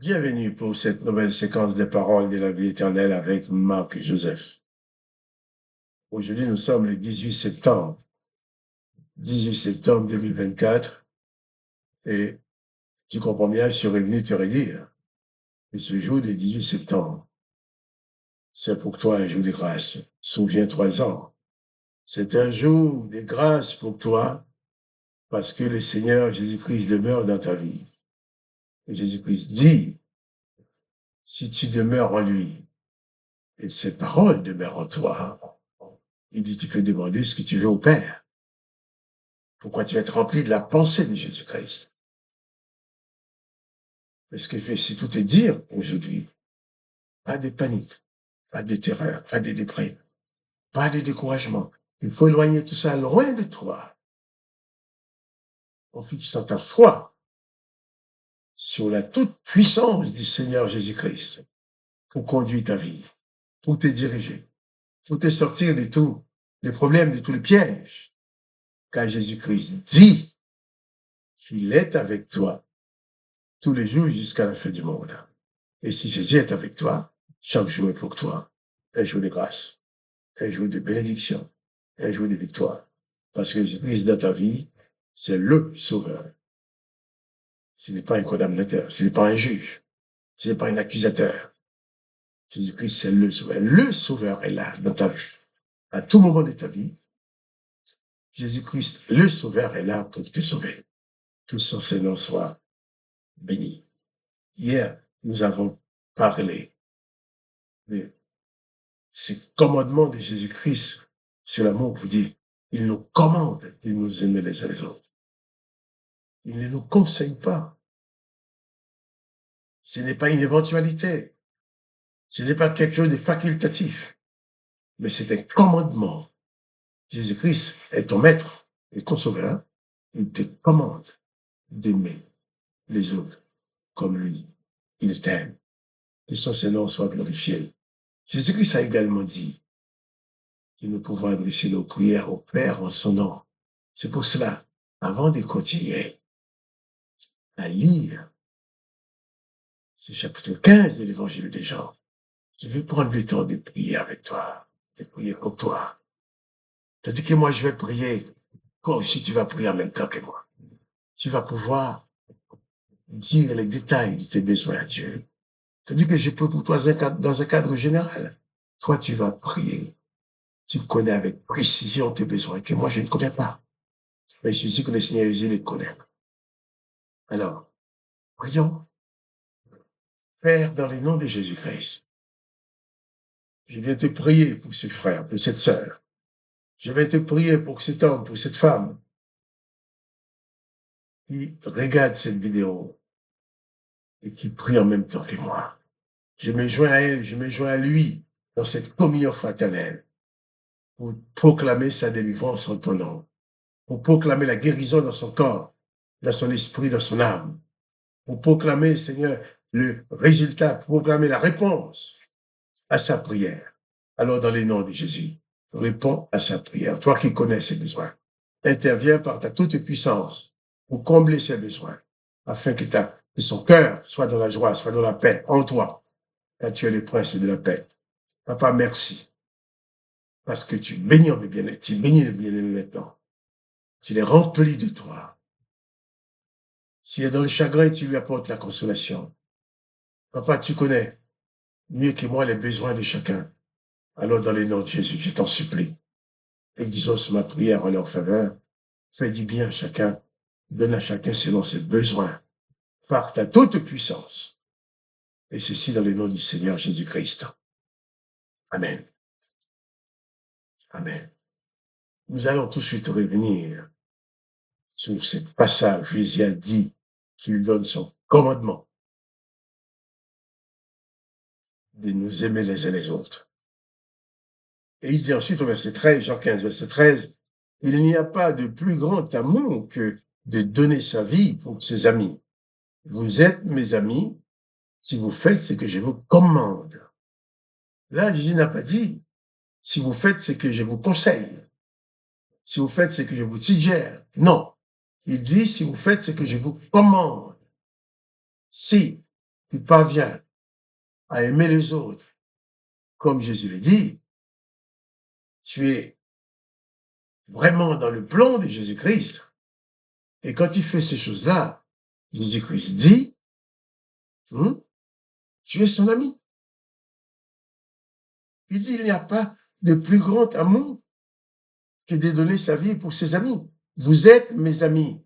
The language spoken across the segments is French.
Bienvenue pour cette nouvelle séquence des paroles de la vie éternelle avec Marc et Joseph. Aujourd'hui, nous sommes le 18 septembre 2024, et tu comprends bien, je suis revenu te redire que ce jour du 18 septembre, c'est pour toi un jour de grâce. Souviens-toi-en. C'est un jour de grâce pour toi parce que le Seigneur Jésus-Christ demeure dans ta vie. Et Jésus-Christ dit, si tu demeures en lui et ses paroles demeurent en toi, il dit, tu peux demander ce que tu veux au Père. Pourquoi tu vas être rempli de la pensée de Jésus-Christ? Mais ce que je vais surtout te dire aujourd'hui, pas de panique, pas de terreur, pas de déprime, pas de découragement. Il faut éloigner tout ça loin de toi, en fixant ta foi sur la toute puissance du Seigneur Jésus-Christ pour conduire ta vie, pour te diriger, pour te sortir de tous les problèmes, de tous les pièges. Car Jésus-Christ dit qu'il est avec toi tous les jours jusqu'à la fin du monde. Et si Jésus est avec toi, chaque jour est pour toi un jour de grâce, un jour de bénédiction, un jour de victoire. Parce que Jésus-Christ dans ta vie, c'est le sauveur. Ce n'est pas un condamnateur, ce n'est pas un juge, ce n'est pas un accusateur. Jésus-Christ, c'est le sauveur. Le sauveur est là dans ta vie. À tout moment de ta vie, Jésus-Christ, le sauveur, est là pour te sauver. Que son Seigneur soit béni. Hier, nous avons parlé de ces commandements de Jésus-Christ sur l'amour pour dire, il nous commande de nous aimer les uns les autres. Il ne nous conseille pas. Ce n'est pas une éventualité. Ce n'est pas quelque chose de facultatif. Mais c'est un commandement. Jésus-Christ est ton maître et ton sauveur. Il te commande d'aimer les autres comme lui. Il t'aime. Que son nom soit glorifié. Jésus-Christ a également dit que nous pouvons adresser nos prières au Père en son nom. C'est pour cela, avant de continuer à lire ce chapitre 15 de l'évangile des Jean, je vais prendre le temps de prier avec toi, de prier pour toi. Tandis que moi, je vais prier, comme si tu vas prier en même temps que moi. Tu vas pouvoir dire les détails de tes besoins à Dieu. Tandis que je prie pour toi dans un cadre général. Toi, tu vas prier. Tu connais avec précision tes besoins que moi, je ne connais pas. Mais je suis que le Seigneur Jésus les connaît. Alors, prions. Père, dans le nom de Jésus-Christ, je viens te prier pour ce frère, pour cette sœur. Je viens te prier pour cet homme, pour cette femme qui regarde cette vidéo et qui prie en même temps que moi. Je me joins à elle, je me joins à lui dans cette communion fraternelle pour proclamer sa délivrance en ton nom, pour proclamer la guérison dans son corps, dans son esprit, dans son âme, pour proclamer, Seigneur, le résultat, pour proclamer la réponse à sa prière. Alors, dans le nom de Jésus, réponds à sa prière. Toi qui connais ses besoins, interviens par ta toute puissance pour combler ses besoins, afin que son cœur soit dans la joie, soit dans la paix en toi, car tu es le prince de la paix. Papa, merci, parce que tu bénis le bien-aimé, tu bénis le bien-aimé maintenant. Tu l'es rempli de toi. S'il est dans le chagrin, tu lui apportes la consolation. Papa, tu connais mieux que moi les besoins de chacun. Alors, dans le nom de Jésus, je t'en supplie, exauce ma prière en leur faveur. Fais du bien à chacun. Donne à chacun selon ses besoins. Par ta toute puissance. Et ceci dans le nom du Seigneur Jésus-Christ. Amen. Amen. Nous allons tout de suite revenir sur ce passage où Jésus a dit qu'il donne son commandement de nous aimer les uns les autres. Et il dit ensuite au verset 13, Jean 15, verset 13, il n'y a pas de plus grand amour que de donner sa vie pour ses amis. Vous êtes mes amis si vous faites ce que je vous commande. Là, Jésus n'a pas dit si vous faites ce que je vous conseille, si vous faites ce que je vous suggère. Non, il dit si vous faites ce que je vous commande. Si tu parviens à aimer les autres comme Jésus le dit, tu es vraiment dans le plan de Jésus-Christ. Et quand tu fais ces choses-là, Jésus-Christ dit, tu es son ami. Il dit, il n'y a pas de plus grand amour que de donner sa vie pour ses amis. Vous êtes mes amis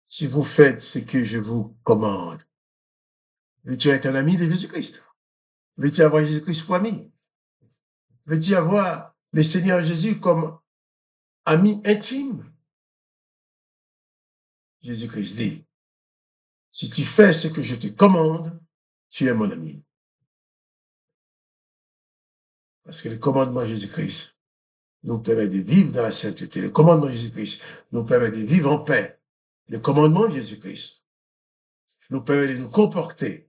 si vous faites ce que je vous commande. Veux-tu être un ami de Jésus-Christ? Veux-tu avoir Jésus-Christ pour ami? Veux-tu avoir le Seigneur Jésus comme ami intime? Jésus-Christ dit, si tu fais ce que je te commande, tu es mon ami. Parce que le commandement de Jésus-Christ nous permet de vivre dans la sainteté. Le commandement de Jésus-Christ nous permet de vivre en paix. Le commandement de Jésus-Christ nous permet de nous comporter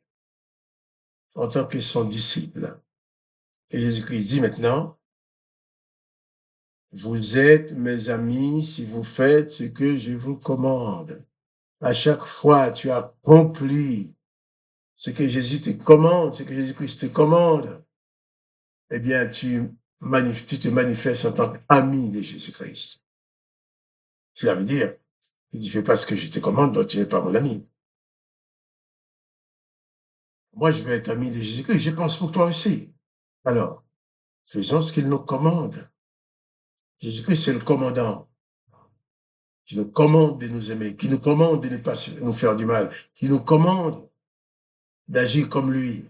en tant que son disciple. Et Jésus-Christ dit maintenant, vous êtes mes amis si vous faites ce que je vous commande. À chaque fois, tu accomplis ce que Jésus te commande, ce que Jésus-Christ te commande. Eh bien, tu te manifestes en tant qu'ami de Jésus-Christ. Cela veut dire, si tu ne fais pas ce que je te commande, donc tu n'es pas mon ami. Moi, je veux être ami de Jésus-Christ, je pense pour toi aussi. Alors, faisons ce qu'il nous commande. Jésus-Christ, c'est le commandant qui nous commande de nous aimer, qui nous commande de ne pas nous faire du mal, qui nous commande d'agir comme lui.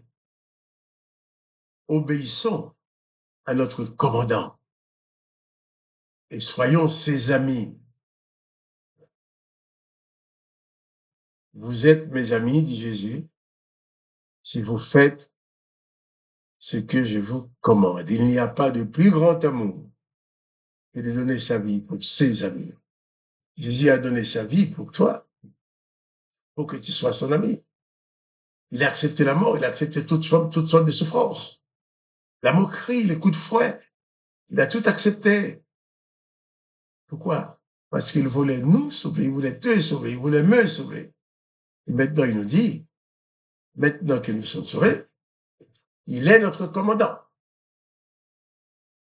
Obéissons à notre commandant et soyons ses amis. Vous êtes mes amis, dit Jésus, si vous faites ce que je vous commande. Il n'y a pas de plus grand amour que de donner sa vie pour ses amis. Jésus a donné sa vie pour toi, pour que tu sois son ami. Il a accepté la mort, il a accepté toutes sortes de souffrances. La moquerie, les coups de fouet, il a tout accepté. Pourquoi? Parce qu'il voulait nous sauver, il voulait te sauver, il voulait me sauver. Et maintenant, il nous dit, maintenant que nous sommes sauvés, il est notre commandant.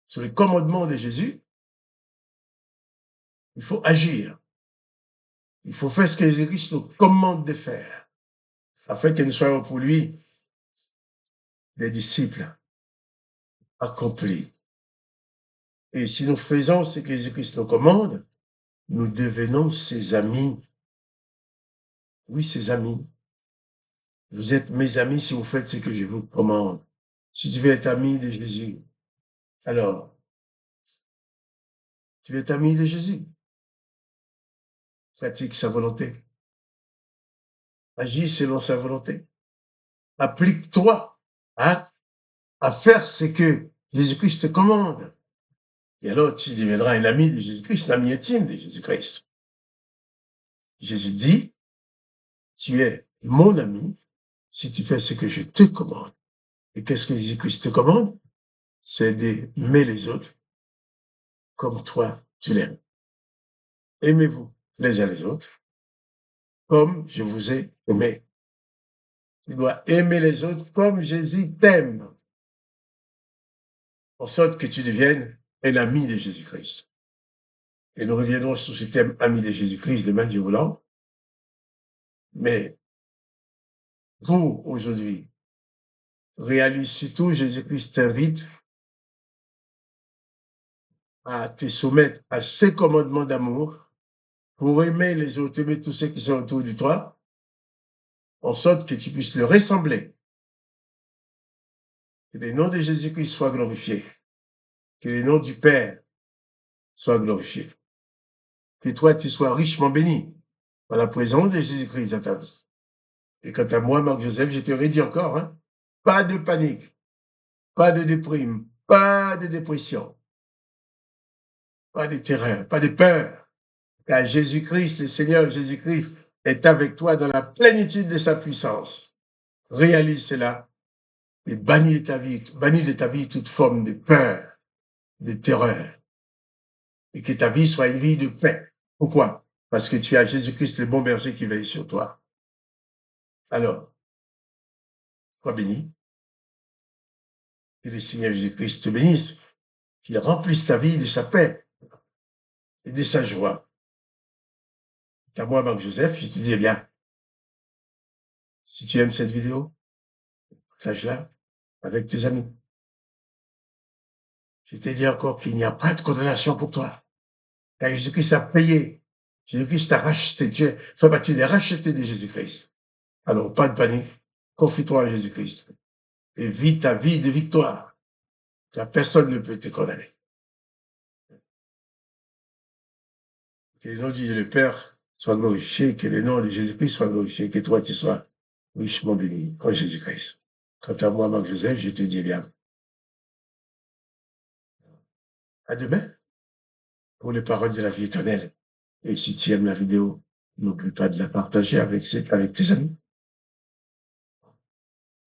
Sur les commandements de Jésus, il faut agir. Il faut faire ce que Jésus-Christ nous commande de faire, afin que nous soyons pour lui des disciples accomplis. Et si nous faisons ce que Jésus-Christ nous commande, nous devenons ses amis. Oui, ses amis. Vous êtes mes amis si vous faites ce que je vous commande. Si tu veux être ami de Jésus, alors, tu veux être ami de Jésus. Pratique sa volonté. Agis selon sa volonté. Applique-toi à faire ce que Jésus-Christ te commande. Et alors, tu deviendras un ami de Jésus-Christ, un ami intime de Jésus-Christ. Jésus dit, tu es mon ami si tu fais ce que je te commande. Et qu'est-ce que Jésus-Christ te commande? C'est d'aimer les autres comme toi, tu l'aimes. Aimez-vous les uns les autres comme je vous ai aimé. Tu dois aimer les autres comme Jésus t'aime. En sorte que tu deviennes un ami de Jésus-Christ. Et nous reviendrons sur ce thème ami de Jésus-Christ demain, Dieu voulant. Mais pour aujourd'hui, réalise surtout, Jésus-Christ t'invite à te soumettre à ses commandements d'amour pour aimer les autres, aimer tous ceux qui sont autour de toi, en sorte que tu puisses le ressembler. Que le nom de Jésus-Christ soit glorifié. Que le nom du Père soit glorifié. Que toi, tu sois richement béni par la présence de Jésus-Christ dans ta vie. Et quant à moi, Marc-Joseph, je te redis encore, pas de panique, pas de déprime, pas de dépression, pas de terreur, pas de peur. Car Jésus-Christ, le Seigneur Jésus-Christ, est avec toi dans la plénitude de sa puissance. Réalise cela et bannis de ta vie toute forme de peur, de terreur. Et que ta vie soit une vie de paix. Pourquoi? Parce que tu as Jésus-Christ, le bon berger, qui veille sur toi. Alors, Sois béni. Que le Seigneur Jésus-Christ te bénisse, qu'il remplisse ta vie de sa paix et de sa joie. Car moi, Marc Joseph, je te dis, eh bien, si tu aimes cette vidéo, partage-la avec tes amis. Je te dis encore qu'il n'y a pas de condamnation pour toi. Car Jésus-Christ a payé. Jésus-Christ t'a racheté. Tu fais partie des rachetés de Jésus-Christ. Alors, pas de panique. Confie-toi à Jésus-Christ. Et vis ta vie de victoire. Car personne ne peut te condamner. Que le nom de Dieu le Père soit glorifié, que le nom de Jésus-Christ soit glorifié, que toi tu sois richement béni en Jésus-Christ. Quant à moi, Marc Joseph, je te dis bien, à demain pour les paroles de la vie éternelle. Et si tu aimes la vidéo, n'oublie pas de la partager avec tes amis.